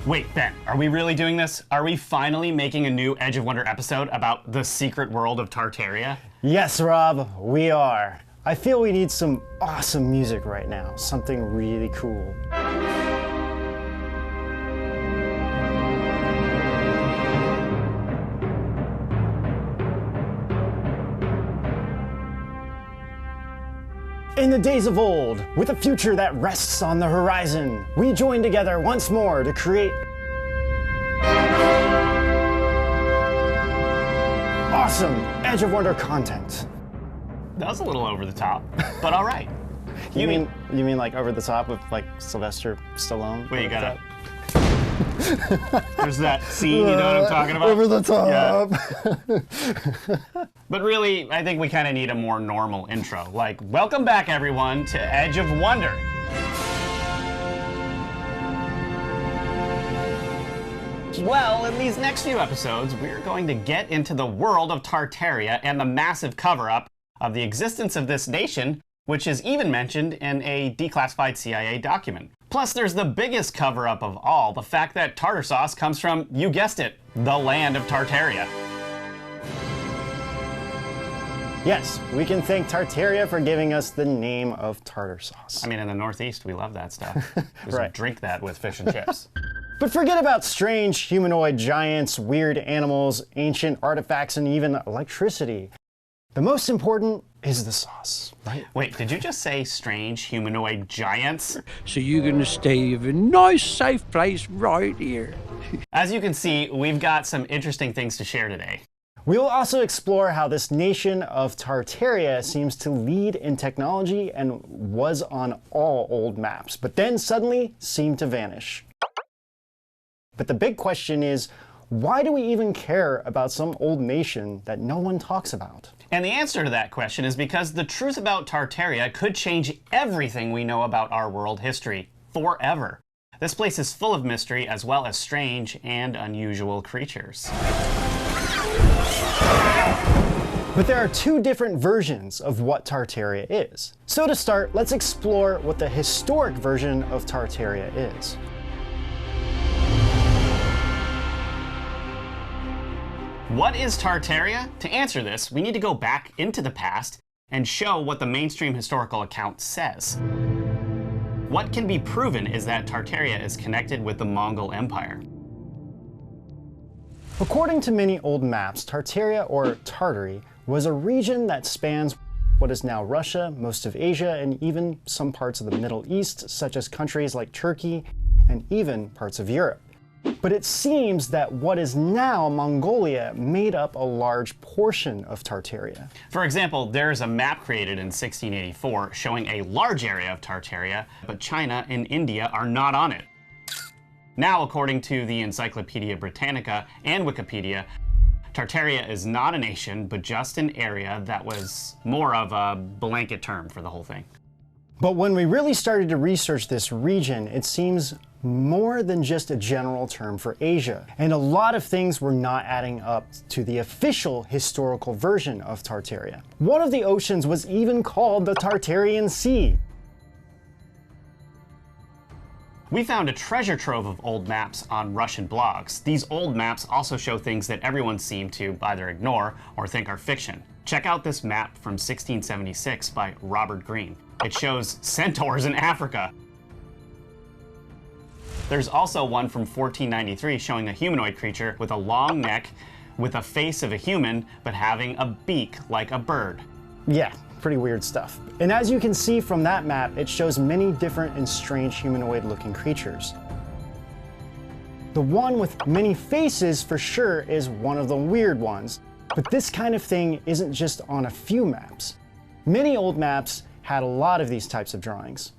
Wait, Ben, are we really doing this? Are we finally making a new Edge of Wonder episode about the secret world of Tartaria? Yes, Rob, we are. I feel we need some awesome music right now, something really cool. In the days of old, with a future that rests on the horizon, we join together once more to create awesome Edge of Wonder content. That was a little over the top, but all right. You mean like over the top with like Sylvester Stallone? Wait, you gotta. There's that scene, you know what I'm talking about? Over the top. Yeah. But really, I think we kind of need a more normal intro. Like, welcome back, everyone, to Edge of Wonder. Well, in these next few episodes, we're going to get into the world of Tartaria and the massive cover-up of the existence of this nation, which is even mentioned in a declassified CIA document. Plus, there's the biggest cover-up of all, the fact that tartar sauce comes from, you guessed it, the land of Tartaria. Yes, we can thank Tartaria for giving us the name of tartar sauce. I mean, in the Northeast, we love that stuff. Just Right. drink that with fish and chips. But forget about strange humanoid giants, weird animals, ancient artifacts, and even electricity. The most important is the sauce, right? Wait, did you just say strange humanoid giants? So you're gonna stay in a nice, safe place right here. As you can see, we've got some interesting things to share today. We will also explore how this nation of Tartaria seems to lead in technology and was on all old maps, but then suddenly seemed to vanish. But the big question is, why do we even care about some old nation that no one talks about? And the answer to that question is because the truth about Tartaria could change everything we know about our world history forever. This place is full of mystery as well as strange and unusual creatures. But there are two different versions of what Tartaria is. So to start, let's explore what the historic version of Tartaria is. What is Tartaria? To answer this, we need to go back into the past and show what the mainstream historical account says. What can be proven is that Tartaria is connected with the Mongol Empire. According to many old maps, Tartaria, or Tartary, was a region that spans what is now Russia, most of Asia, and even some parts of the Middle East, such as countries like Turkey and even parts of Europe. But it seems that what is now Mongolia made up a large portion of Tartaria. For example, there's a map created in 1684 showing a large area of Tartaria, but China and India are not on it. Now, according to the Encyclopedia Britannica and Wikipedia, Tartaria is not a nation, but just an area that was more of a blanket term for the whole thing. But when we really started to research this region, it seems more than just a general term for Asia. And a lot of things were not adding up to the official historical version of Tartaria. One of the oceans was even called the Tartarian Sea. We found a treasure trove of old maps on Russian blogs. These old maps also show things that everyone seemed to either ignore or think are fiction. Check out this map from 1676 by Robert Greene. It shows centaurs in Africa. There's also one from 1493 showing a humanoid creature with a long neck, with a face of a human, but having a beak like a bird. Yeah, pretty weird stuff. And as you can see from that map, it shows many different and strange humanoid-looking creatures. The one with many faces for sure is one of the weird ones, but this kind of thing isn't just on a few maps. Many old maps had a lot of these types of drawings.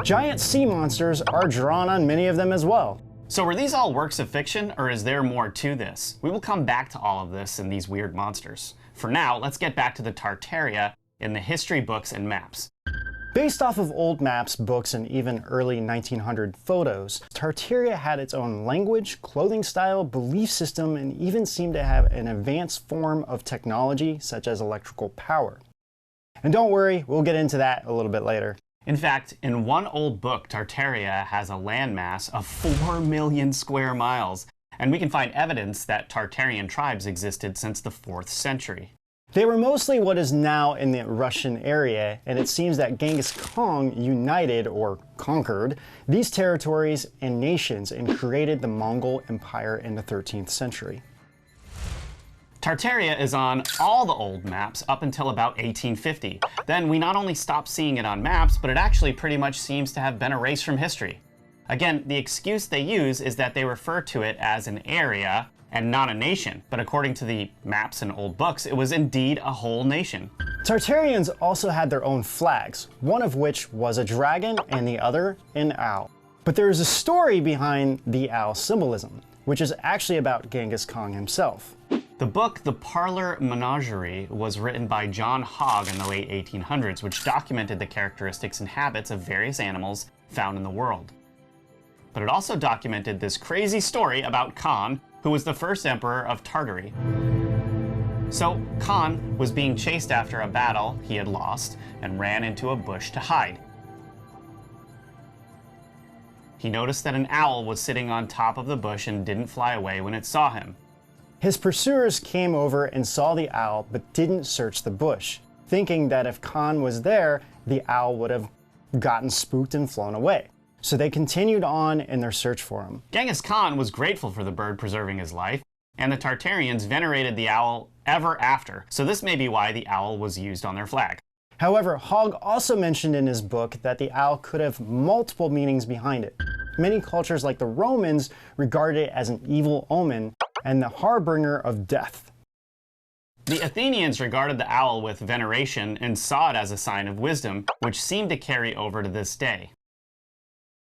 Giant sea monsters are drawn on many of them as well. So were these all works of fiction, or is there more to this? We will come back to all of this and these weird monsters. For now, let's get back to the Tartaria in the history books and maps. Based off of old maps, books, and even early 1900 photos, Tartaria had its own language, clothing style, belief system, and even seemed to have an advanced form of technology such as electrical power. And don't worry, we'll get into that a little bit later. In fact, in one old book, Tartaria has a landmass of 4 million square miles, and we can find evidence that Tartarian tribes existed since the 4th century. They were mostly what is now in the Russian area, and it seems that Genghis Khan united, or conquered, these territories and nations and created the Mongol Empire in the 13th century. Tartaria is on all the old maps up until about 1850. Then we not only stopped seeing it on maps, but it actually pretty much seems to have been erased from history. Again, the excuse they use is that they refer to it as an area and not a nation, but according to the maps and old books, it was indeed a whole nation. Tartarians also had their own flags, one of which was a dragon and the other an owl. But there is a story behind the owl symbolism, which is actually about Genghis Khan himself. The book The Parlor Menagerie was written by John Hogg in the late 1800s, which documented the characteristics and habits of various animals found in the world. But it also documented this crazy story about Khan, who was the first emperor of Tartary. So Khan was being chased after a battle he had lost and ran into a bush to hide. He noticed that an owl was sitting on top of the bush and didn't fly away when it saw him. His pursuers came over and saw the owl but didn't search the bush, thinking that if Khan was there, the owl would have gotten spooked and flown away. So they continued on in their search for him. Genghis Khan was grateful for the bird preserving his life, and the Tartarians venerated the owl ever after, so this may be why the owl was used on their flag. However, Hogg also mentioned in his book that the owl could have multiple meanings behind it. Many cultures like the Romans regarded it as an evil omen and the harbinger of death. The Athenians regarded the owl with veneration and saw it as a sign of wisdom, which seemed to carry over to this day.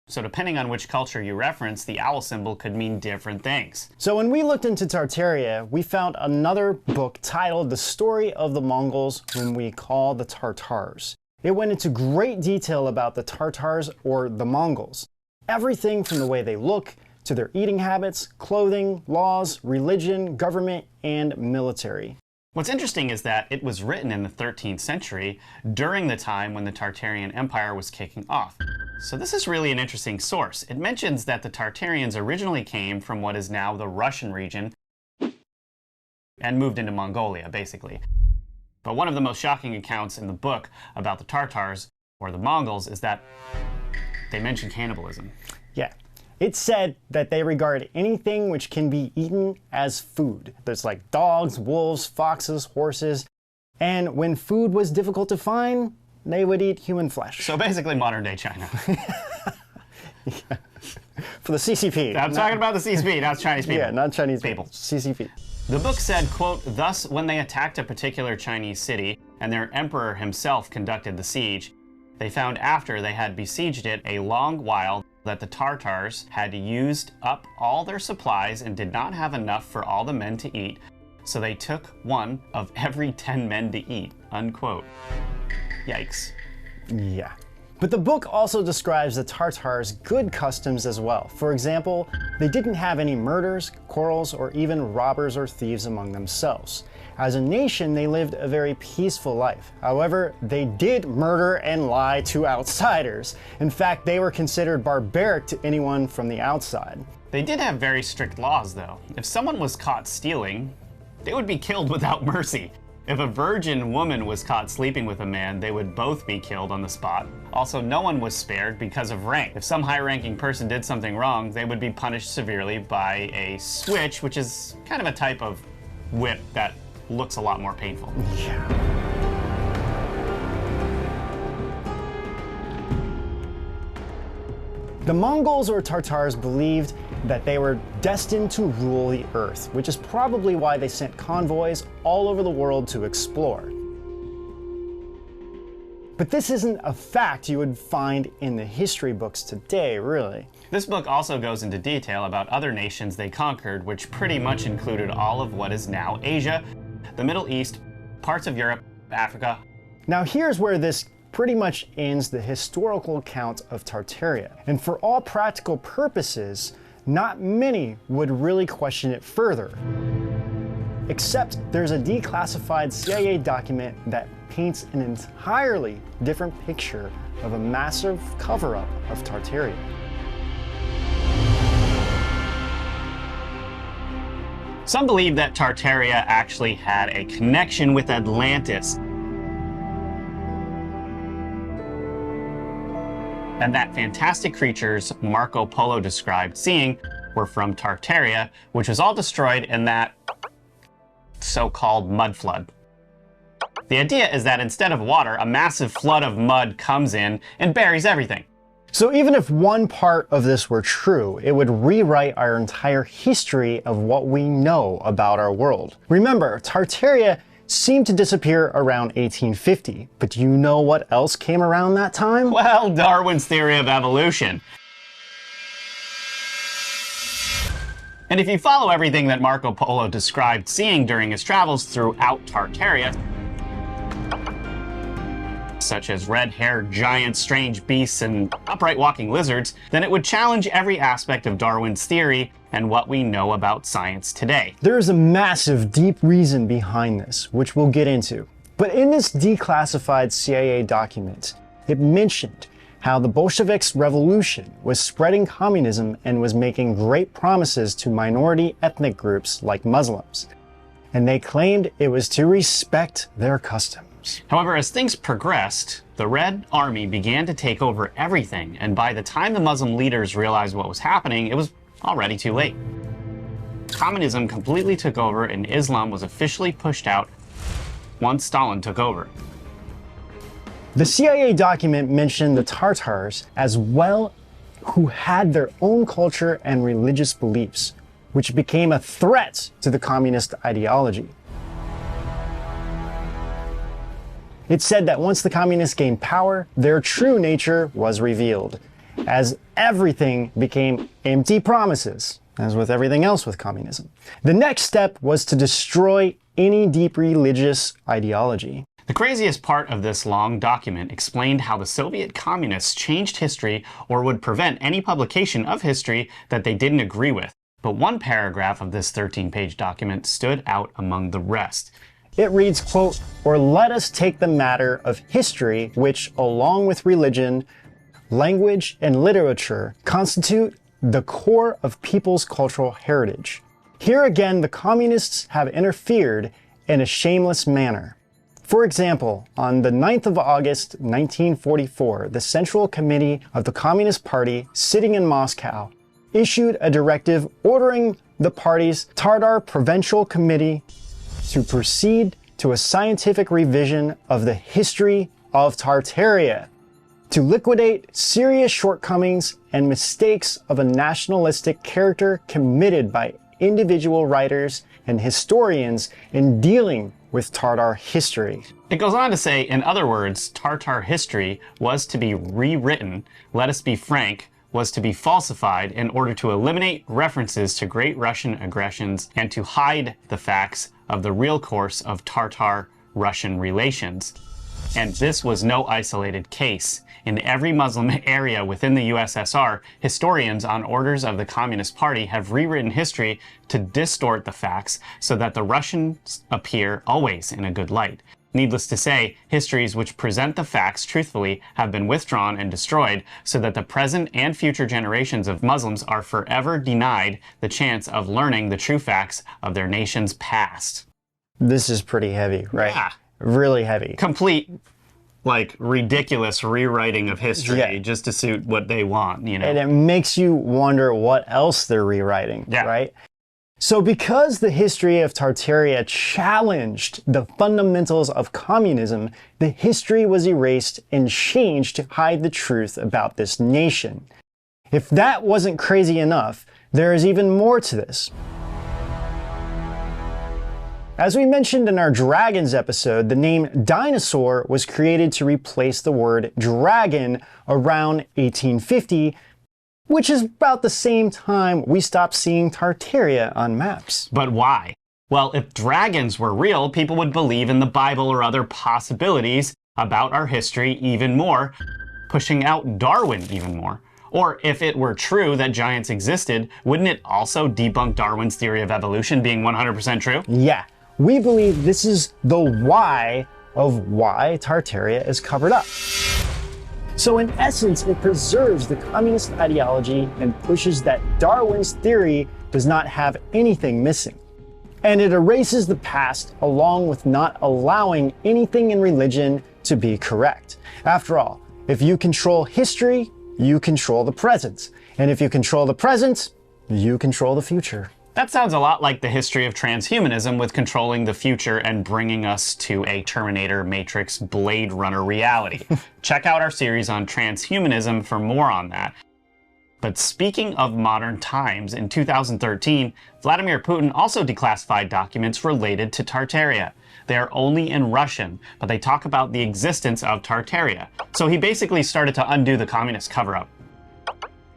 So depending on which culture you reference, the owl symbol could mean different things. So when we looked into Tartaria, we found another book titled The Story of the Mongols, whom we call the Tartars. It went into great detail about the Tartars, or the Mongols. Everything from the way they look, to their eating habits, clothing, laws, religion, government, and military. What's interesting is that it was written in the 13th century, during the time when the Tartarian Empire was kicking off. So this is really an interesting source. It mentions that the Tartarians originally came from what is now the Russian region and moved into Mongolia, basically. But one of the most shocking accounts in the book about the Tartars, or the Mongols, is that they mention cannibalism. Yeah. It said that they regard anything which can be eaten as food. There's like dogs, wolves, foxes, horses, and when food was difficult to find, they would eat human flesh. So basically modern day China. Yeah. For the CCP. I'm talking about the CCP, not Chinese people. Yeah, not Chinese people. CCP. The book said, quote, "Thus, when they attacked a particular Chinese city, and their emperor himself conducted the siege, they found after they had besieged it a long while that the Tartars had used up all their supplies and did not have enough for all the men to eat, so they took one of every 10 men to eat," unquote. Yikes. Yeah. But the book also describes the Tartars' good customs as well. For example, they didn't have any murders, quarrels, or even robbers or thieves among themselves. As a nation, they lived a very peaceful life. However, they did murder and lie to outsiders. In fact, they were considered barbaric to anyone from the outside. They did have very strict laws, though. If someone was caught stealing, they would be killed without mercy. If a virgin woman was caught sleeping with a man, they would both be killed on the spot. Also, no one was spared because of rank. If some high-ranking person did something wrong, they would be punished severely by a switch, which is kind of a type of whip that looks a lot more painful. Yeah. The Mongols or Tartars believed that they were destined to rule the earth, which is probably why they sent convoys all over the world to explore. But this isn't a fact you would find in the history books today, really. This book also goes into detail about other nations they conquered, which pretty much included all of what is now Asia, the Middle East, parts of Europe, Africa. Now here's where this pretty much ends the historical account of Tartaria. And for all practical purposes, not many would really question it further. Except there's a declassified CIA document that paints an entirely different picture of a massive cover-up of Tartaria. Some believe that Tartaria actually had a connection with Atlantis, and that fantastic creatures Marco Polo described seeing were from Tartaria, which was all destroyed in that so-called mud flood. The idea is that instead of water, a massive flood of mud comes in and buries everything. So even if one part of this were true, it would rewrite our entire history of what we know about our world. Remember, Tartaria seemed to disappear around 1850, but do you know what else came around that time? Well, Darwin's theory of evolution. And if you follow everything that Marco Polo described seeing during his travels throughout Tartaria, such as red-haired giants, strange beasts, and upright walking lizards, then it would challenge every aspect of Darwin's theory and what we know about science today. There is a massive, deep reason behind this, which we'll get into. But in this declassified CIA document, it mentioned how the Bolsheviks' revolution was spreading communism and was making great promises to minority ethnic groups like Muslims. And they claimed it was to respect their customs. However, as things progressed, the Red Army began to take over everything, and by the time the Muslim leaders realized what was happening, it was already too late. Communism completely took over, and Islam was officially pushed out once Stalin took over. The CIA document mentioned the Tartars as well, who had their own culture and religious beliefs, which became a threat to the communist ideology. It said that once the communists gained power, their true nature was revealed, as everything became empty promises, as with everything else with communism. The next step was to destroy any deep religious ideology. The craziest part of this long document explained how the Soviet communists changed history or would prevent any publication of history that they didn't agree with. But one paragraph of this 13-page document stood out among the rest. It reads, quote, "Or let us take the matter of history, which, along with religion, language, and literature, constitute the core of people's cultural heritage. Here again, the communists have interfered in a shameless manner. For example, on the 9th of August, 1944, the Central Committee of the Communist Party, sitting in Moscow, issued a directive ordering the party's Tartar Provincial Committee to proceed to a scientific revision of the history of Tartaria, to liquidate serious shortcomings and mistakes of a nationalistic character committed by individual writers and historians in dealing with Tartar history." It goes on to say, in other words, Tartar history was to be rewritten, let us be frank, was to be falsified in order to eliminate references to Great Russian aggressions and to hide the facts of the real course of Tartar-Russian relations. And this was no isolated case. In every Muslim area within the USSR, historians on orders of the Communist Party have rewritten history to distort the facts so that the Russians appear always in a good light. Needless to say, histories which present the facts truthfully have been withdrawn and destroyed so that the present and future generations of Muslims are forever denied the chance of learning the true facts of their nation's past. This is pretty heavy, right? Yeah. Really heavy. Complete, like, ridiculous rewriting of history just to suit what they want, you know? And it makes you wonder what else they're rewriting, right? So because the history of Tartaria challenged the fundamentals of communism, the history was erased and changed to hide the truth about this nation. If that wasn't crazy enough, there is even more to this. As we mentioned in our dragons episode, the name dinosaur was created to replace the word dragon around 1850, which is about the same time we stopped seeing Tartaria on maps. But why? Well, if dragons were real, people would believe in the Bible or other possibilities about our history even more, pushing out Darwin even more. Or if it were true that giants existed, wouldn't it also debunk Darwin's theory of evolution being 100% true? Yeah, we believe this is the why of why Tartaria is covered up. So in essence, it preserves the communist ideology and pushes that Darwin's theory does not have anything missing. And it erases the past along with not allowing anything in religion to be correct. After all, if you control history, you control the present. And if you control the present, you control the future. That sounds a lot like the history of transhumanism with controlling the future and bringing us to a Terminator, Matrix, Blade Runner reality. Check out our series on transhumanism for more on that. But speaking of modern times, in 2013, Vladimir Putin also declassified documents related to Tartaria. They are only in Russian, but they talk about the existence of Tartaria. So he basically started to undo the communist cover-up.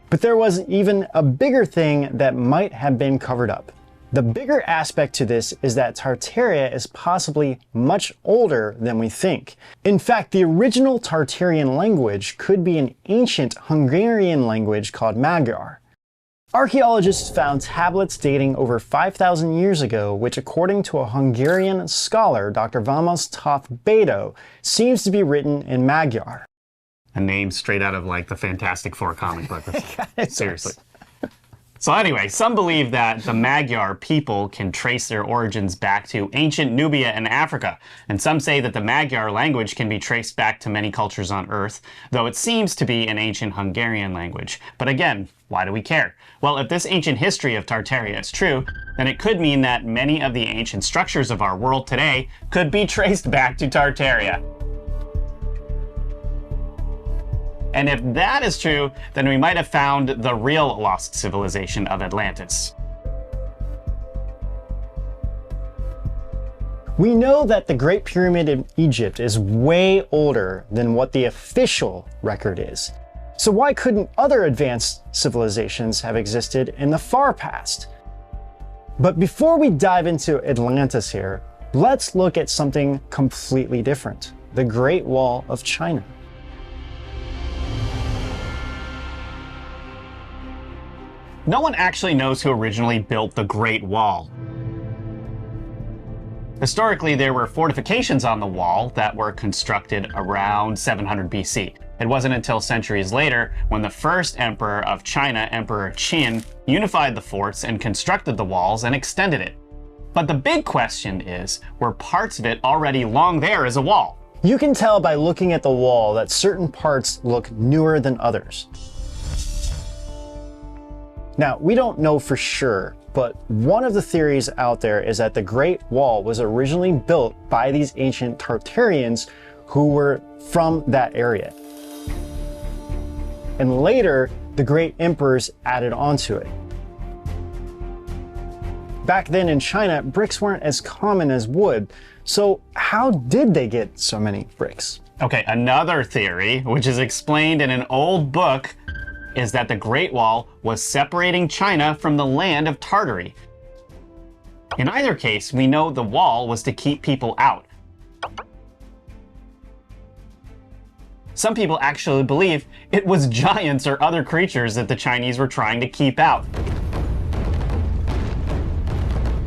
But there was even a bigger thing that might have been covered up. The bigger aspect to this is that Tartaria is possibly much older than we think. In fact, the original Tartarian language could be an ancient Hungarian language called Magyar. Archaeologists found tablets dating over 5,000 years ago, which according to a Hungarian scholar, Dr. Vamos Beto, seems to be written in Magyar. A name straight out of like the Fantastic Four comic book. Seriously. So anyway, some believe that the Magyar people can trace their origins back to ancient Nubia and Africa, and some say that the Magyar language can be traced back to many cultures on Earth, though it seems to be an ancient Hungarian language. But again, why do we care? Well, if this ancient history of Tartaria is true, then it could mean that many of the ancient structures of our world today could be traced back to Tartaria. And if that is true, then we might have found the real lost civilization of Atlantis. We know that the Great Pyramid in Egypt is way older than what the official record is. So why couldn't other advanced civilizations have existed in the far past? But before we dive into Atlantis here, let's look at something completely different: the Great Wall of China. No one actually knows who originally built the Great Wall. Historically, there were fortifications on the wall that were constructed around 700 BC. It wasn't until centuries later when the first emperor of China, Emperor Qin, unified the forts and constructed the walls and extended it. But the big question is, were parts of it already long there as a wall? You can tell by looking at the wall that certain parts look newer than others. Now, we don't know for sure, but one of the theories out there is that the Great Wall was originally built by these ancient Tartarians who were from that area. And later, the great emperors added onto it. Back then in China, bricks weren't as common as wood, so how did they get so many bricks? Okay, another theory, which is explained in an old book, is that the Great Wall was separating China from the land of Tartary. In either case, we know the wall was to keep people out. Some people actually believe it was giants or other creatures that the Chinese were trying to keep out.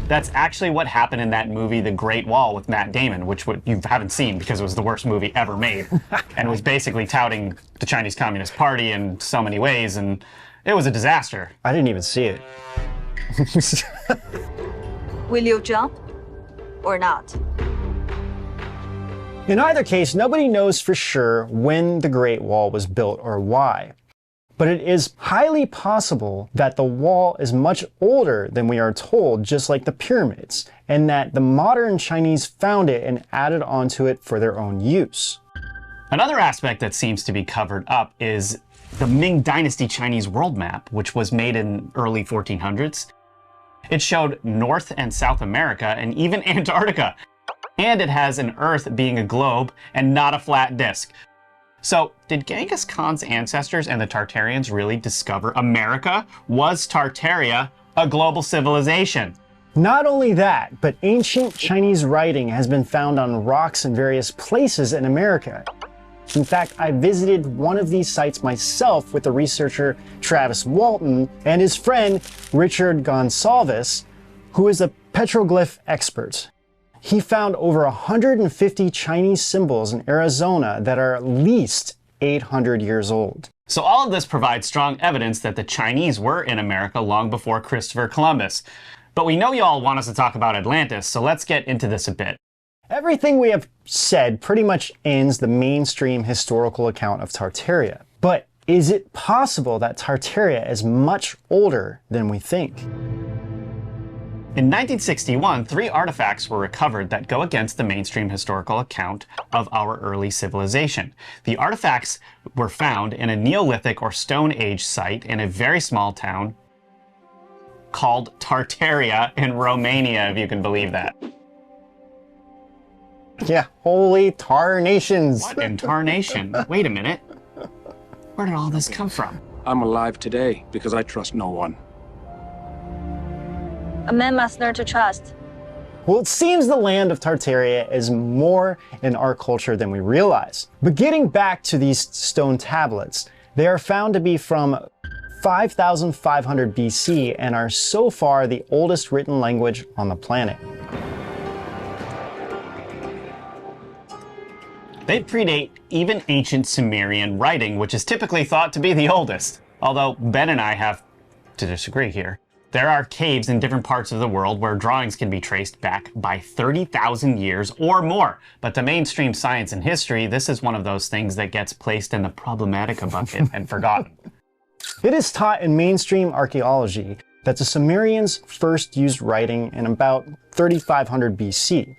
That's actually what happened in that movie, The Great Wall, with Matt Damon, which you haven't seen because it was the worst movie ever made, and was basically touting the Chinese Communist Party in so many ways, and it was a disaster. I didn't even see it. Will you jump or not? In either case, nobody knows for sure when the Great Wall was built or why. But it is highly possible that the wall is much older than we are told, just like the pyramids, and that the modern Chinese found it and added onto it for their own use. Another aspect that seems to be covered up is the Ming Dynasty Chinese world map, which was made in early 1400s. It showed North and South America and even Antarctica. And it has an Earth being a globe and not a flat disk. So, did Genghis Khan's ancestors and the Tartarians really discover America? Was Tartaria a global civilization? Not only that, but ancient Chinese writing has been found on rocks in various places in America. In fact, I visited one of these sites myself with the researcher Travis Walton and his friend Richard Gonsalves, who is a petroglyph expert. He found over 150 Chinese symbols in Arizona that are at least 800 years old. So all of this provides strong evidence that the Chinese were in America long before Christopher Columbus. But we know you all want us to talk about Atlantis, so let's get into this a bit. Everything we have said pretty much ends the mainstream historical account of Tartaria. But is it possible that Tartaria is much older than we think? In 1961, 3 artifacts were recovered that go against the mainstream historical account of our early civilization. The artifacts were found in a Neolithic or Stone Age site in a very small town called Tartaria in Romania, if you can believe that. Yeah, holy tarnations. What in tarnation? Wait a minute. Where did all this come from? I'm alive today because I trust no one. A man must learn to trust. Well, it seems the land of Tartaria is more in our culture than we realize. But getting back to these stone tablets, they are found to be from 5,500 BC and are so far the oldest written language on the planet. They predate even ancient Sumerian writing, which is typically thought to be the oldest. Although Ben and I have to disagree here. There are caves in different parts of the world where drawings can be traced back by 30,000 years or more. But to mainstream science and history, this is one of those things that gets placed in the problematica bucket and forgotten. It is taught in mainstream archaeology that the Sumerians first used writing in about 3500 BC.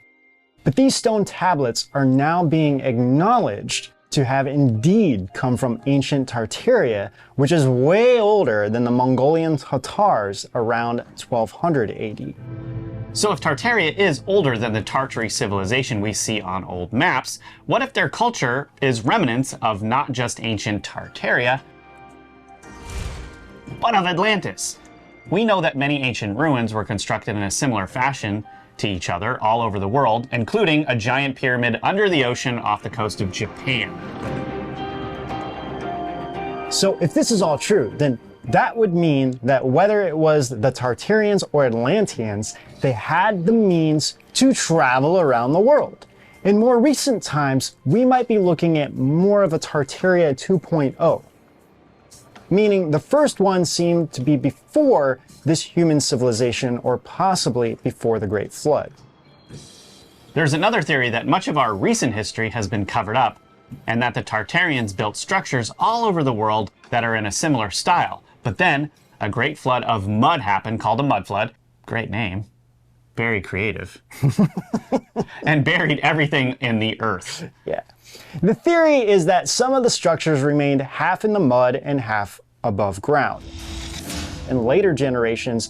But these stone tablets are now being acknowledged to have indeed come from ancient Tartaria, which is way older than the Mongolian Tatars around 1200 AD. So if Tartaria is older than the Tartary civilization we see on old maps, what if their culture is remnants of not just ancient Tartaria, but of Atlantis? We know that many ancient ruins were constructed in a similar fashion to each other all over the world, including a giant pyramid under the ocean off the coast of Japan. So if this is all true, then that would mean that whether it was the Tartarians or Atlanteans, they had the means to travel around the world. In more recent times, we might be looking at more of a Tartaria 2.0. Meaning the first one seemed to be before this human civilization or possibly before the Great Flood. There's another theory that much of our recent history has been covered up, and that the Tartarians built structures all over the world that are in a similar style. But then a great flood of mud happened, called a mud flood, great name, very creative, and buried everything in the earth. Yeah. The theory is that some of the structures remained half in the mud and half above ground. And later generations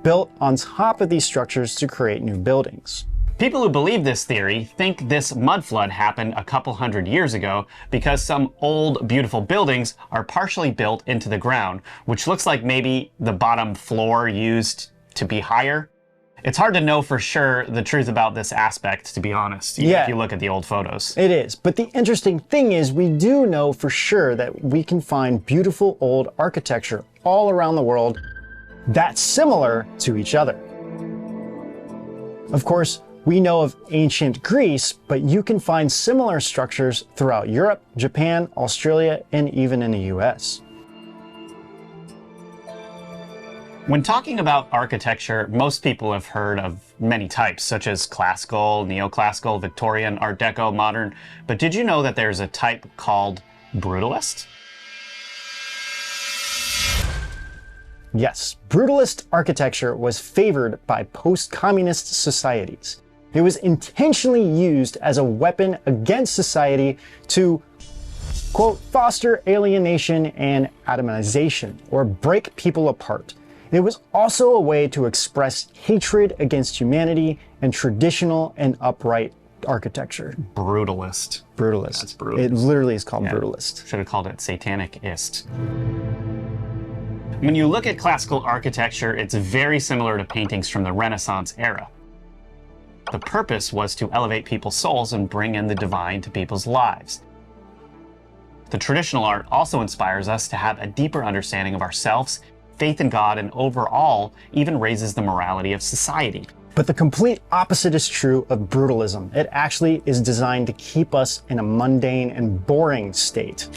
built on top of these structures to create new buildings. People who believe this theory think this mud flood happened a couple hundred years ago because some old, beautiful buildings are partially built into the ground, which looks like maybe the bottom floor used to be higher. It's hard to know for sure the truth about this aspect, to be honest, if you look at the old photos. It is, but the interesting thing is we do know for sure that we can find beautiful old architecture all around the world that's similar to each other. Of course, we know of ancient Greece, but you can find similar structures throughout Europe, Japan, Australia, and even in the US. When talking about architecture, most people have heard of many types, such as classical, neoclassical, Victorian, Art Deco, modern. But did you know that there's a type called brutalist? Yes, brutalist architecture was favored by post-communist societies. It was intentionally used as a weapon against society to, quote, foster alienation and atomization, or break people apart. It was also a way to express hatred against humanity and traditional and upright architecture. Brutalist. Brutalist. That's brutalist. It literally is called brutalist. Should have called it satanicist. When you look at classical architecture, it's very similar to paintings from the Renaissance era. The purpose was to elevate people's souls and bring in the divine to people's lives. The traditional art also inspires us to have a deeper understanding of ourselves, faith in God, and overall even raises the morality of society. But the complete opposite is true of brutalism. It actually is designed to keep us in a mundane and boring state.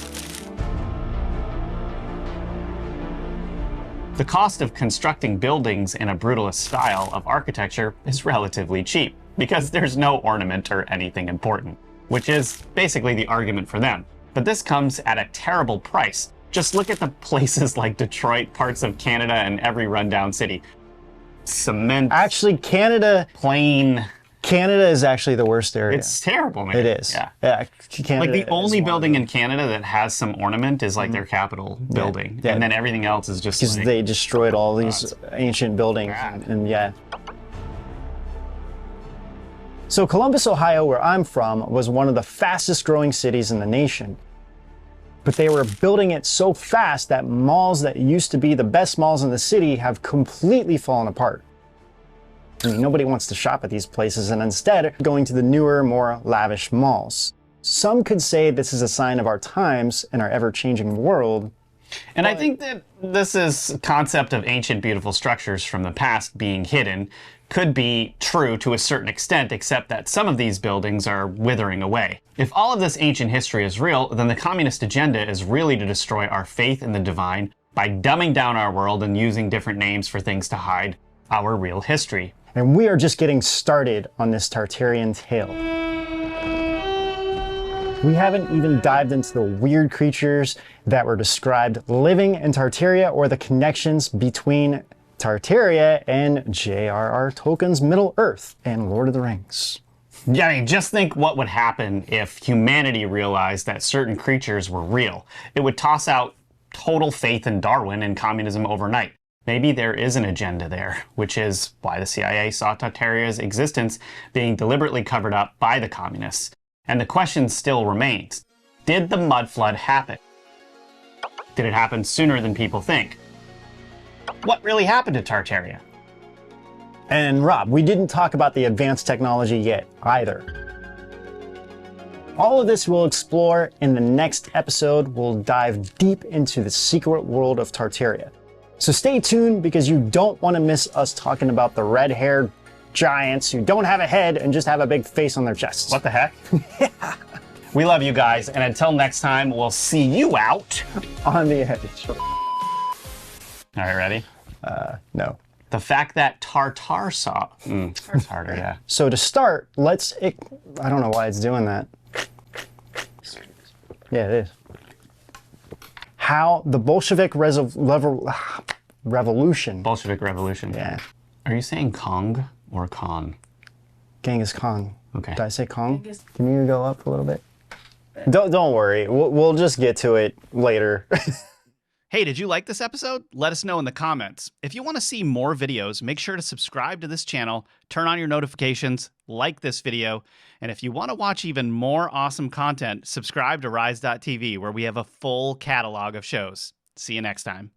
The cost of constructing buildings in a brutalist style of architecture is relatively cheap because there's no ornament or anything important, which is basically the argument for them. But this comes at a terrible price. Just look at the places like Detroit, parts of Canada, and every rundown city. Cement. Actually, Canada is actually the worst area. It's terrible, man. It is. Yeah. Canada Like the is only one of building them. in Canada that has some ornament is like their Capitol building. Yeah. And then everything else is just Because like, they destroyed all these ancient buildings, bad. and yeah. So Columbus, Ohio, where I'm from, was one of the fastest growing cities in the nation. But they were building it so fast that malls that used to be the best malls in the city have completely fallen apart. I mean, nobody wants to shop at these places, and instead going to the newer, more lavish malls. Some could say this is a sign of our times and our ever-changing world. And I think that this is concept of ancient beautiful structures from the past being hidden could be true to a certain extent, except that some of these buildings are withering away. If all of this ancient history is real, then the communist agenda is really to destroy our faith in the divine by dumbing down our world and using different names for things to hide our real history. And we are just getting started on this Tartarian tale. We haven't even dived into the weird creatures that were described living in Tartaria or the connections between Tartaria and J.R.R. Tolkien's Middle-earth and Lord of the Rings. Yeah, I mean, just think what would happen if humanity realized that certain creatures were real. It would toss out total faith in Darwin and communism overnight. Maybe there is an agenda there, which is why the CIA saw Tartaria's existence being deliberately covered up by the communists. And the question still remains, did the mud flood happen? Did it happen sooner than people think? What really happened to Tartaria? And Rob, we didn't talk about the advanced technology yet either. All of this we'll explore in the next episode. We'll dive deep into the secret world of Tartaria. So stay tuned because you don't want to miss us talking about the red-haired giants who don't have a head and just have a big face on their chests. What the heck? Yeah. We love you guys, and until next time, we'll see you out On the edge. All right, ready? No. The fact that Tartar saw... it's harder, yeah. So to start, I don't know why it's doing that. Yeah, it is. How the Bolshevik revolution. Bolshevik Revolution. Yeah. Are you saying Kong or Khan? Genghis Khan. Okay. Did I say Kong? Can you go up a little bit? Don't worry. We'll just get to it later. Hey, did you like this episode? Let us know in the comments. If you want to see more videos, make sure to subscribe to this channel, turn on your notifications, like this video, and if you want to watch even more awesome content, subscribe to Rise.tv, where we have a full catalog of shows. See you next time.